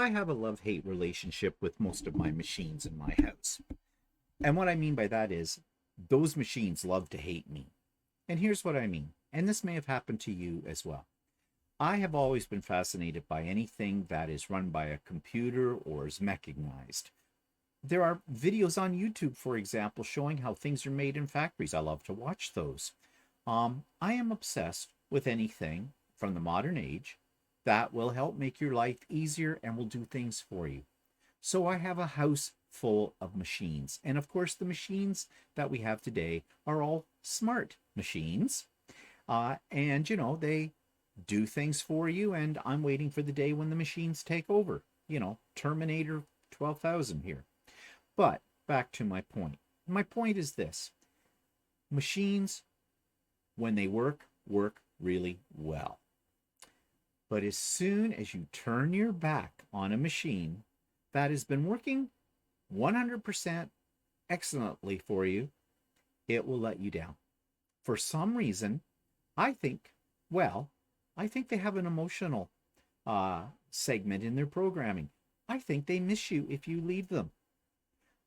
I have a love-hate relationship with most of my machines in my house. And what I mean by that is those machines love to hate me. And here's what I mean. And this may have happened to you as well. I have always been fascinated by anything that is run by a computer or is mechanized. There are videos on YouTube, for example, showing how things are made in factories. I love to watch those. I am obsessed with anything from the modern age that will help make your life easier and will do things for you. So I have a house full of machines. And of course, the machines that we have today are all smart machines. And, they do things for you. And I'm waiting for the day when the machines take over. Terminator 12,000 here. But back to my point. My point is this. Machines, when they work really well. But as soon as you turn your back on a machine that has been working 100% excellently for you, it will let you down. For some reason, I think, I think they have an emotional segment in their programming. I think they miss you if you leave them.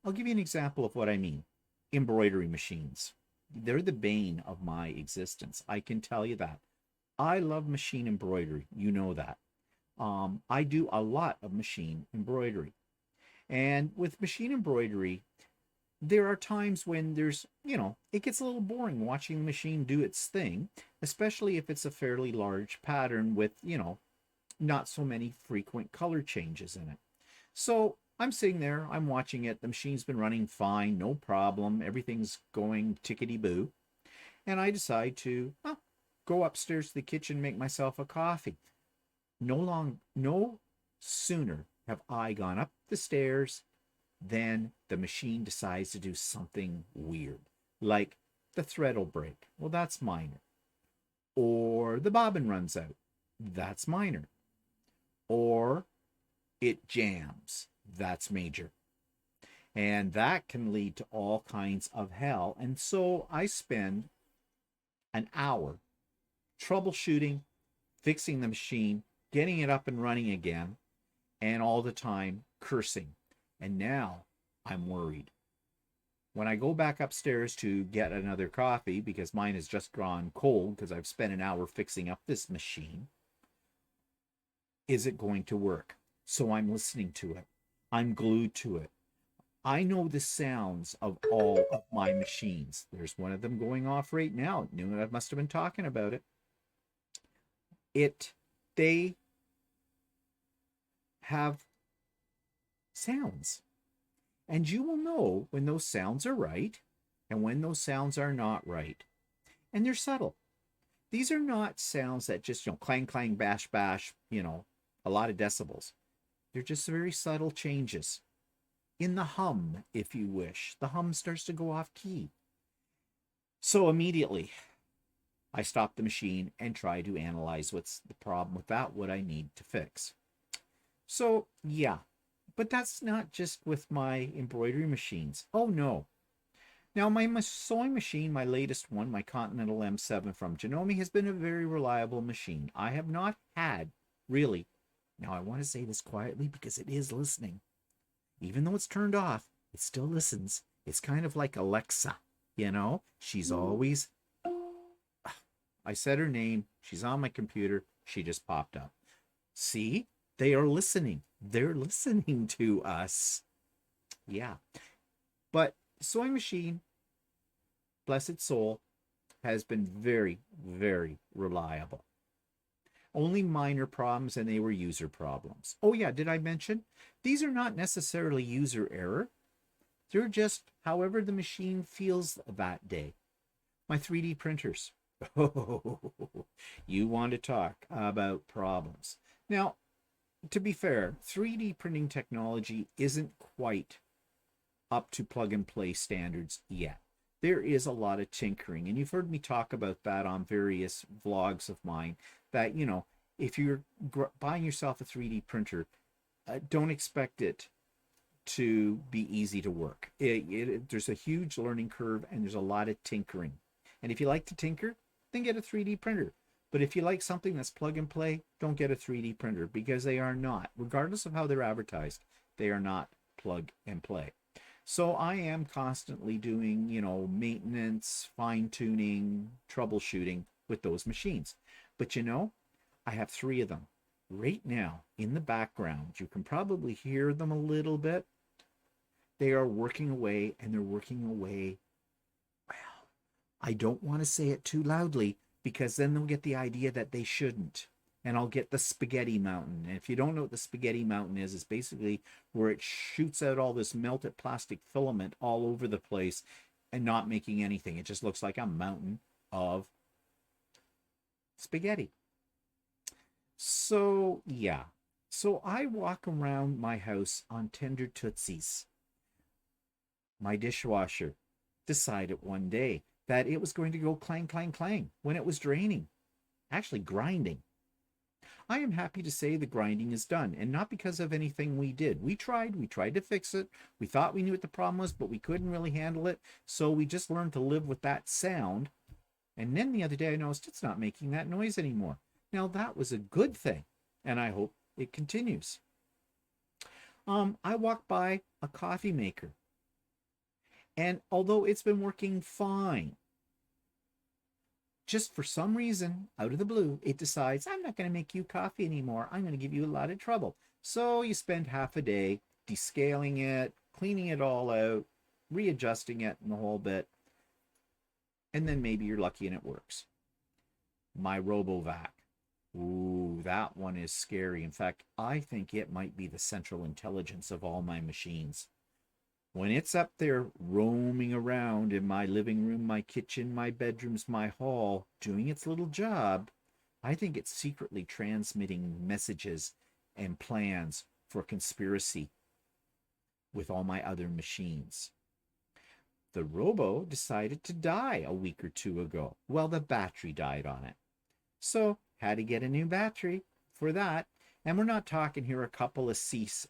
I'll give you an example of what I mean. Embroidery machines. They're the bane of my existence. I can tell you that. I love machine embroidery. You know that. I do a lot of machine embroidery. And with machine embroidery, there are times when it gets a little boring watching the machine do its thing, especially if it's a fairly large pattern with, not so many frequent color changes in it. So I'm sitting there, I'm watching it. The machine's been running fine, no problem. Everything's going tickety-boo. And I decide to go upstairs to the kitchen, make myself a coffee. No sooner have I gone up the stairs than the machine decides to do something weird. Like the thread will break. Well, that's minor. Or the bobbin runs out. That's minor. Or it jams. That's major. And that can lead to all kinds of hell. And so I spend an hour troubleshooting, fixing the machine, getting it up and running again, and all the time cursing. And now I'm worried. When I go back upstairs to get another coffee, because mine has just gone cold because I've spent an hour fixing up this machine, is it going to work? So I'm listening to it. I'm glued to it. I know the sounds of all of my machines. There's one of them going off right now. I must have been talking about it. They have sounds. And you will know when those sounds are right and when those sounds are not right. And they're subtle. These are not sounds that just, clang, clang, bash, bash, a lot of decibels. They're just very subtle changes. In the hum, if you wish, the hum starts to go off key. So immediately, I stop the machine and try to analyze what's the problem with that, what I need to fix. So, yeah, but that's not just with my embroidery machines. Oh, no. Now, my sewing machine, my latest one, my Continental M7 from Janome, has been a very reliable machine. I have not had, really, now I want to say this quietly because it is listening. Even though it's turned off, it still listens. It's kind of like Alexa, She's always... I said her name. She's on my computer. She just popped up. See? They are listening. They're listening to us. Yeah. But sewing machine, bless its soul, has been very, very reliable. Only minor problems, and they were user problems. Oh yeah, did I mention? These are not necessarily user error. They're just however the machine feels that day. My 3D printers. Oh, you want to talk about problems. Now, to be fair, 3D printing technology isn't quite up to plug and play standards yet. There is a lot of tinkering, and you've heard me talk about that on various vlogs of mine, that, if you're buying yourself a 3D printer, don't expect it to be easy to work. There's a huge learning curve, and there's a lot of tinkering. And if you like to tinker, then get a 3D printer. But if you like something that's plug and play, don't get a 3D printer, because they are not, regardless of how they're advertised, they are not plug and play. So I am constantly doing, maintenance, fine tuning, troubleshooting with those machines. But I have three of them right now in the background. You can probably hear them a little bit. They are working away, and they're working away. Well, I don't want to say it too loudly, because then they'll get the idea that they shouldn't. And I'll get the spaghetti mountain. And if you don't know what the spaghetti mountain is, it's basically where it shoots out all this melted plastic filament all over the place and not making anything. It just looks like a mountain of spaghetti. So, yeah. So I walk around my house on tender tootsies. My dishwasher decided one day that it was going to go clang, clang, clang when it was draining. Actually, grinding. I am happy to say the grinding is done, and not because of anything we did. We tried to fix it. We thought we knew what the problem was, but we couldn't really handle it. So we just learned to live with that sound. And then the other day I noticed it's not making that noise anymore. Now that was a good thing, and I hope it continues. I walked by a coffee maker, and although it's been working fine, just for some reason, out of the blue, it decides, I'm not going to make you coffee anymore. I'm going to give you a lot of trouble. So you spend half a day descaling it, cleaning it all out, readjusting it and the whole bit. And then maybe you're lucky and it works. My RoboVac. Ooh, that one is scary. In fact, I think it might be the central intelligence of all my machines. When it's up there roaming around in my living room, my kitchen, my bedrooms, my hall, doing its little job, I think it's secretly transmitting messages and plans for conspiracy with all my other machines. The Robo decided to die a week or two ago. Well, the battery died on it. So, had to get a new battery for that. And we're not talking here a couple of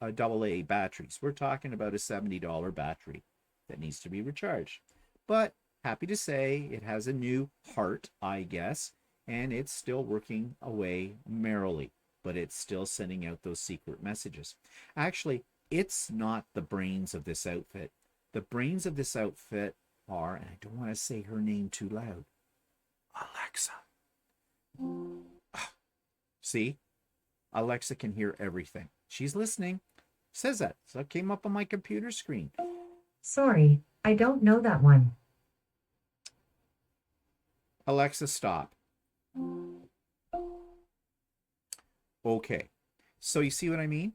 AA batteries. We're talking about a $70 battery that needs to be recharged. But happy to say it has a new heart, I guess, and it's still working away merrily, but it's still sending out those secret messages. Actually, it's not the brains of this outfit. The brains of this outfit are, and I don't want to say her name too loud, Alexa. See? Alexa can hear everything. She's listening. Says that. So it came up on my computer screen. Sorry, I don't know that one. Alexa, stop. Okay. So you see what I mean?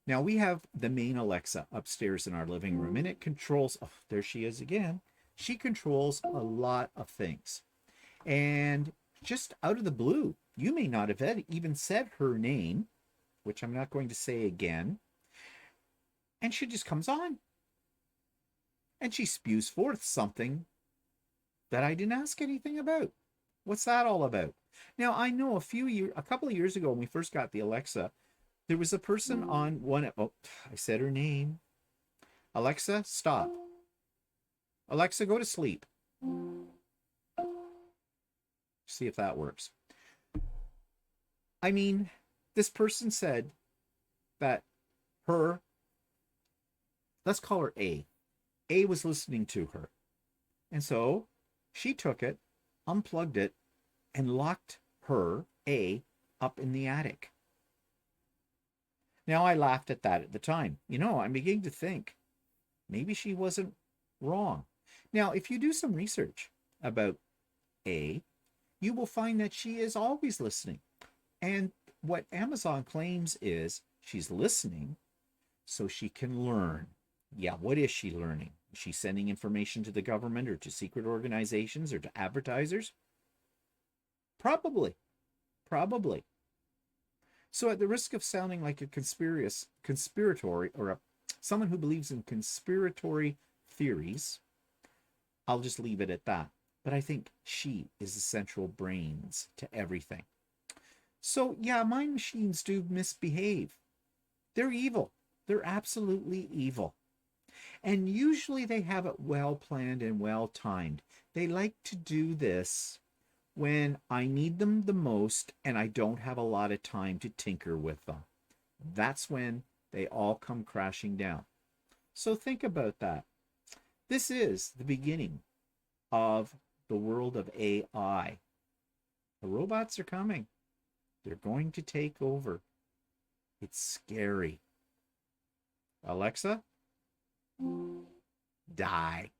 Now we have the main Alexa upstairs in our living room, and it controls, oh, there she is again. She controls a lot of things. And just out of the blue, you may not have even said her name, which I'm not going to say again, and she just comes on. And she spews forth something that I didn't ask anything about. What's that all about? Now, I know a couple of years ago when we first got the Alexa, there was a person on one, oh, I said her name. Alexa, stop. Alexa, go to sleep. See if that works. I mean, this person said that let's call her A. A was listening to her. And so she took it, unplugged it, and locked her, A, up in the attic. Now, I laughed at that at the time. I'm beginning to think maybe she wasn't wrong. Now, if you do some research about A, you will find that she is always listening. And what Amazon claims is she's listening so she can learn. Yeah, what is she learning? Is she sending information to the government or to secret organizations or to advertisers? Probably. So at the risk of sounding like a conspiratory or someone who believes in conspiratory theories, I'll just leave it at that. But I think she is the central brains to everything. So yeah, my machines do misbehave. They're evil. They're absolutely evil. And usually they have it well planned and well timed. They like to do this when I need them the most and I don't have a lot of time to tinker with them. That's when they all come crashing down. So think about that. This is the beginning of the world of AI. The robots are coming. They're going to take over. It's scary. Alexa, die.